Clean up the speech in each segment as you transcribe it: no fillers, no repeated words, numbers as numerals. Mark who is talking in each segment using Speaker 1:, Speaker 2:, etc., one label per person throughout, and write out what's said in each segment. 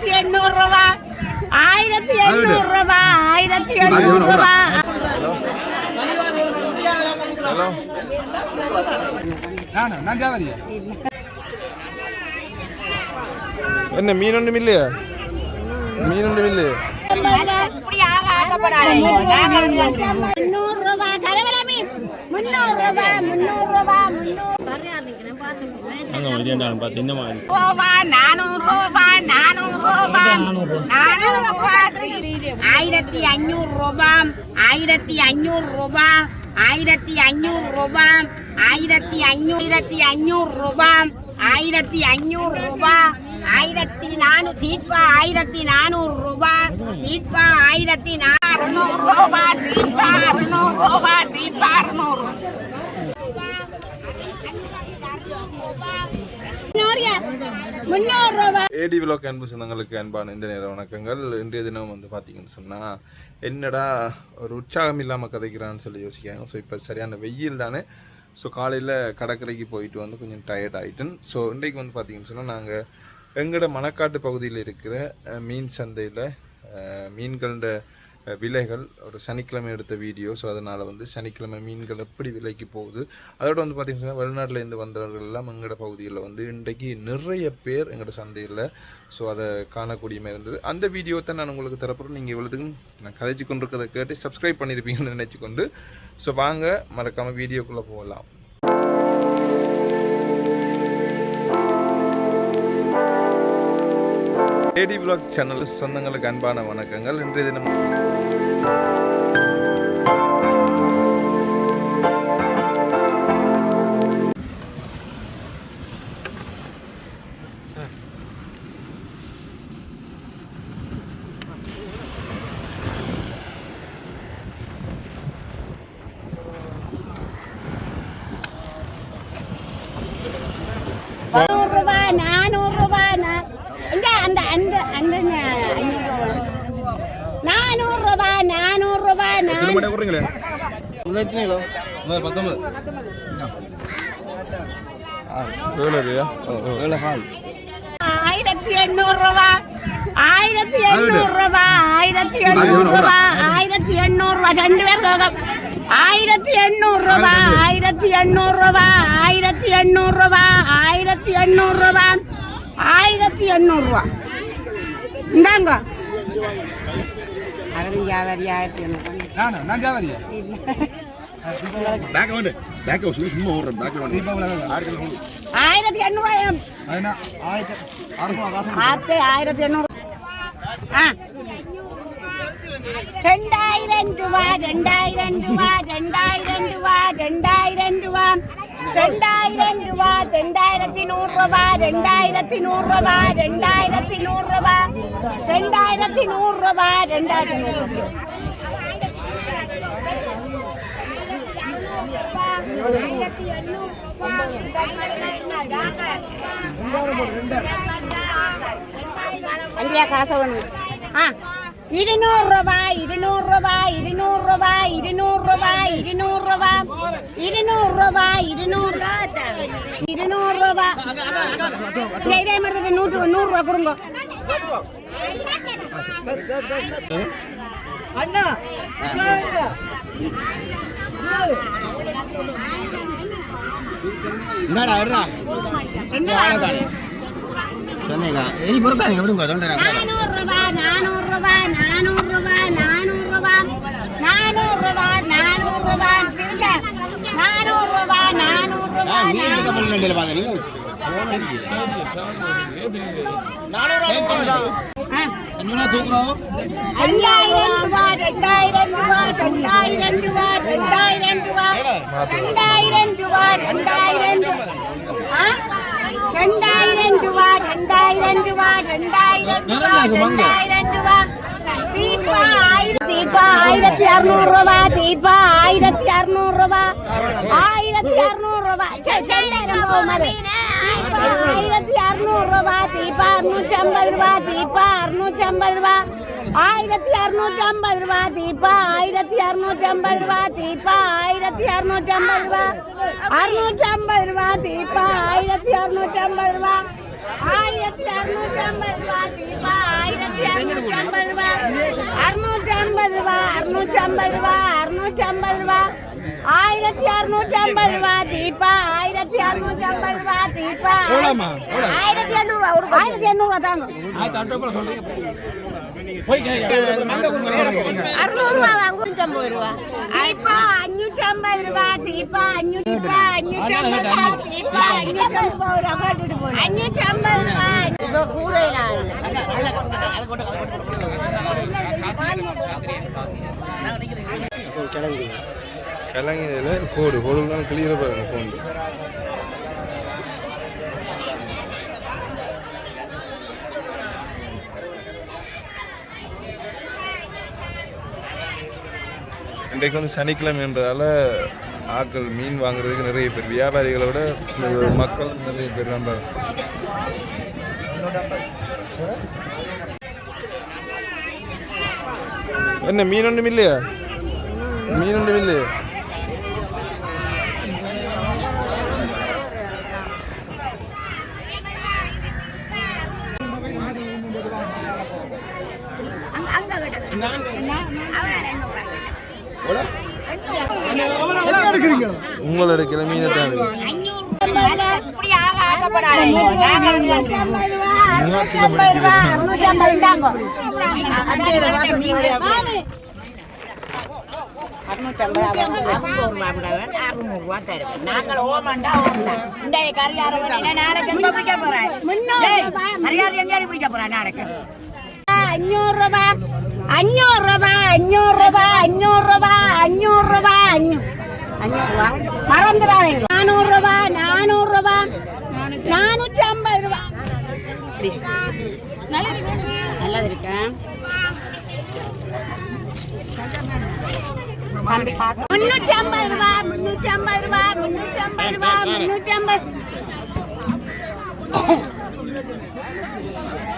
Speaker 1: 1800 ரூபா 1800 ரூபா 1800 ரூபா.
Speaker 2: ஹலோ
Speaker 3: நான் ஜாவரி
Speaker 2: என்ன மீன் ஒன்றும் இல்லையா? மீன் ஒன்றும் இல்லையா?
Speaker 1: 300 ரூபா கலவல மீன் 300 ரூபா 300 ரூபா 1500 ரூபா 1500 ரூபா 1500 ரூபா 1500 ரூபா 1500 ரூபா 1400 தீபா 1400 ரூபா தீபா 1400 ரூபா தீபா 600 ரூபா தீபா 600
Speaker 2: ஏடி விலாக் அன்பு சொந்தங்களுக்கு அன்பான இந்த நேர வணக்கங்கள். இன்றைய தினம் வந்து பார்த்தீங்கன்னு சொன்னால் என்னடா ஒரு உற்சாகம் இல்லாமல் கதைக்கிறான்னு சொல்லி யோசிக்காங்க. ஸோ இப்போ சரியான வெயில் தானே. ஸோ காலையில் கடற்கரைக்கு போயிட்டு வந்து கொஞ்சம் டயர்ட் ஆகிட்டேன். ஸோ இன்றைக்கு வந்து பார்த்தீங்கன்னு சொன்னால் நாங்கள் எங்களோட மணக்காட்டு பகுதியில் இருக்கிற மீன் சந்தையில் மீன்களோட விலைகள் ஒரு சனிக்கிழமை எடுத்த வீடியோ. ஸோ அதனால் வந்து சனிக்கிழமை மீன்கள் எப்படி விலைக்கு போகுது, அதோட வந்து பார்த்திங்கன்னா வெளிநாட்டிலேருந்து வந்தவர்கள் எல்லாம் எங்களோட பகுதியில் வந்து இன்றைக்கு நிறைய பேர் எங்களோட சந்தையில். ஸோ அதை காணக்கூடிய மாதிரி இருந்தது. அந்த வீடியோ தான் நான் உங்களுக்கு தரப்புறேன். நீங்கள் இவ்வளோத்துக்கும் நான் கதைச்சு கொண்டு இருக்கிறத கேட்டு சப்ஸ்கிரைப் பண்ணியிருப்பீங்கன்னு நினச்சி கொண்டு. ஸோ வாங்க மறக்காமல் வீடியோக்குள்ளே போகலாம். ஏடி விலாக் சேனல் சொந்தங்களுக்கு அன்பான வணக்கங்கள். இன்றைய தினம்
Speaker 1: இந்தாங்க
Speaker 3: நான் ஜாவரி பேக் வந்து பேக் சும்மா ஓடுறேன். பேக் வந்து
Speaker 1: 1800
Speaker 3: அதனா
Speaker 1: 1800 2000 ரூபா 2000 ரூபா 2000 ரூபா 2000 ரூபா 2000 ரூபா 2100 ரூபா 2100 ரூபா 2100 ரூபா 2100 ரூபா 2100 காசு வேணும். 200 ரூபா 200 ரூபா 200 ரூபா 200 ரூபா 200 ரூபா 200 ரூபா 200 ரூபா இதே மாதிரி 100 ரூபா கொடுங்க அண்ணா.
Speaker 3: என்னடா வர்றா சொன்னீங்க இனி பொறுக்காதீங்க விடுங்க.
Speaker 1: 400 ரூபா 400 ரூபா 400 ரூபா 400 ரூபா 400 ரூபா 400 ரூபா 400 ரூபா 400 ரூபா
Speaker 3: நீங்க எடுக்க பண்ணல பாருங்க. நீங்க 400 என்ன தூக்குறோம்?
Speaker 1: 2000 ரூபா 2000 ரூபா 2000 ரூபா 2000 ரூபா 2000 ரூபா 2000 ரூபா 2000 ரூபா 2000 ரூபா 2000 ரூபா தீபா 1600 ரூபா தீபா 1600 ரூபா 1600 ரூபா 1600 ரூபா தீபா 650 ரூபா தீபா 650 ரூபா 1650 ரூபா தீபா 1650 ரூபா தீபா 1650 ரூபா 650 ரூபா தீபா 1650 ரூபா 1650 ரூபா தீபா 550 ரூபா 650 ரூபா 1650 ரூபா தீபா 1650 ரூபா தீபா 1800 ரூபா 1800 ரூபா தாங்க 600 ரூபா வாங்க 550 ரூபா தீபா 550 ரூபா தீபா 550 ரூபா ஒரு அகட்டிட்டு போறேன் 550 ரூபா இப்போ கூரையில
Speaker 2: கிழங்கில கோடு கோடுலாம் கிளியராக பாருங்க ஃபோன் இன்றைக்கு வந்து சனிக்கிழமைன்றதால ஆட்கள் மீன் வாங்குறதுக்கு நிறைய பேர் வியாபாரிகளோட மக்கள் நிறைய பேர் தான் என்ன மீன் ஒன்றும் இல்லையா மீன் ஒன்றும் இல்லையா உங்களோட கிளம்பின தேவை
Speaker 1: நாங்கள் ஓமண்டா இந்த கரியார நாளைக்கு எங்க பிடிக்க போறேன் கரியார் எங்க பிடிக்க போறேன் நாளைக்கு 500 ரூபா 500 ரூபா 500 ரூபா 500 ரூபா 500 ரூபா 500 ரூபா மறந்துடாதீங்க 400 ரூபா 400 ரூபா 450 ரூபா நல்லது இருக்கேன் 350 ரூபா 350 ரூபா 350 ரூபா 350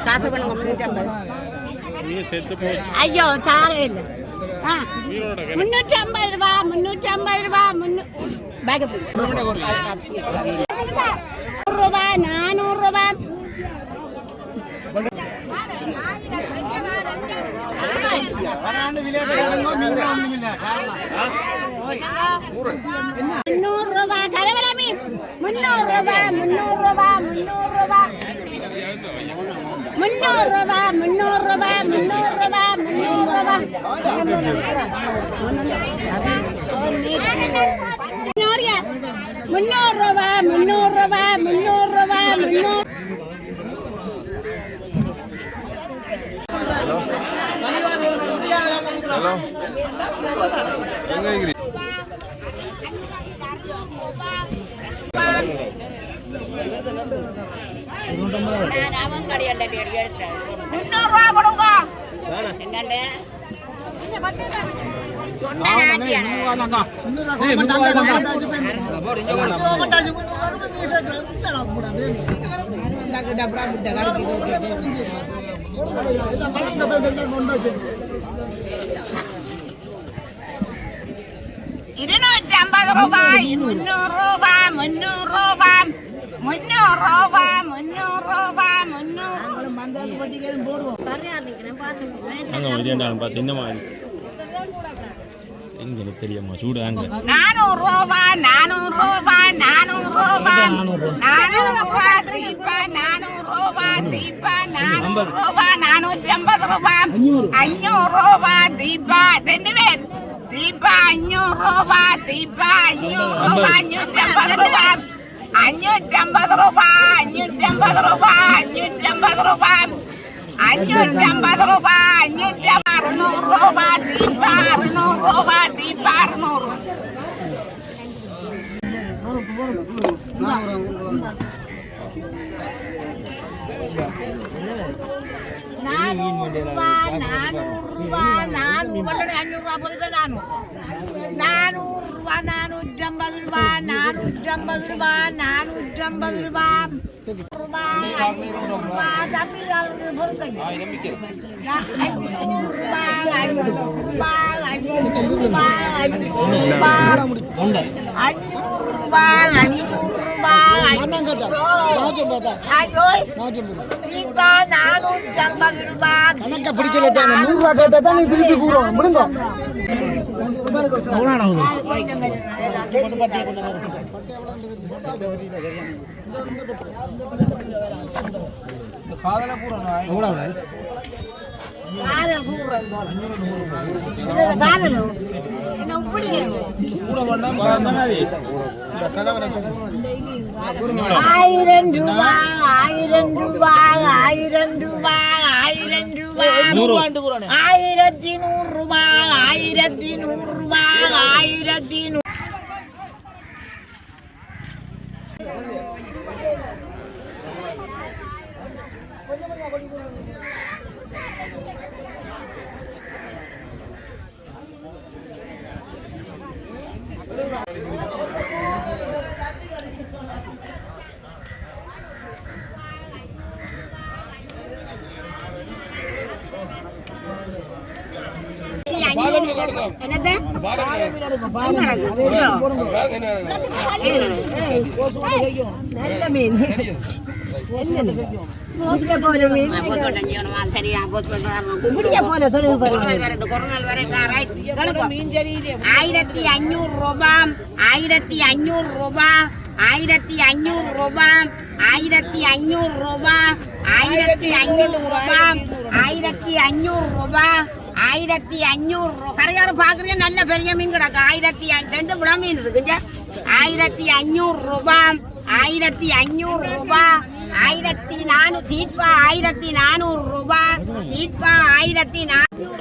Speaker 1: காசு பண்ணுங்க 350 ஐயோ சாலே இல்லை 350 ரூபா 350 ரூபா பேக் ரூபா 400 ரூபா முன்னூறு ரூபா கலவலாமி 300 ரூபா 300 ரூபா 300 ரூபா 300 ரூபா 300 ரூபா 300 ரூபா 300 ரூபா 300 ரூபா 300 ரூபா 300
Speaker 2: ஹலோ எங்க இருக்கிறீங்க
Speaker 1: ഇരുന്നൂറ്റമ്പത് രൂപായി 300 രൂപ 300 രൂപ 300 രൂപ 300 രൂപ
Speaker 4: 300 தெரியுமா சூடு
Speaker 1: 400 ரூபா 400 ரூபா 400 ரூபா 400 ரூபா தீபா 400 ரூபா தீபா 400 ரூபா 450 ரூபா 500 ரூபா தீபா 2 பேர் தீபா 500 ரூபா தீபா 500 ரூபா 550 ரூபா 550 ரூபா 550 ரூபா 550 ரூபா 550 ரூபா 600 ரூபா தீபா 600 ரூபா தீபா 600 400 ரூபா 400 ரூபா 500 ரூபா போதும் 400 ரூபா 450 ரூபா 450 ரூபா 450 ரூபா ரூபா 500 ரூபா தம்பி பொறுக்கை 500 ரூபா 500 ரூபா 500 ரூபா 500 ரூபா 500 ரூபா 500 ரூபா
Speaker 3: பிடிக்கல 100 ரூபா கேட்டா தான் திருப்பி கூறுவோம் விடுங்க
Speaker 1: ஆயிரம் ரூபாய் 1000 ரூபாய் 1000 ரூபாய் 1000 ரூபாய் 1100 ரூபாய் 1100 ரூபாய் 1100 என்னது நல்ல மீன் கரையாறு பாக்குறீங்க நல்ல பெரிய மீன் கிடக்கு 1500 விழா மீன் இருக்குங்க 1500 ரூபாய் 1500 ரூபாய் 1400 தீட்பா 1400 ரூபாய் தீட்பா 1500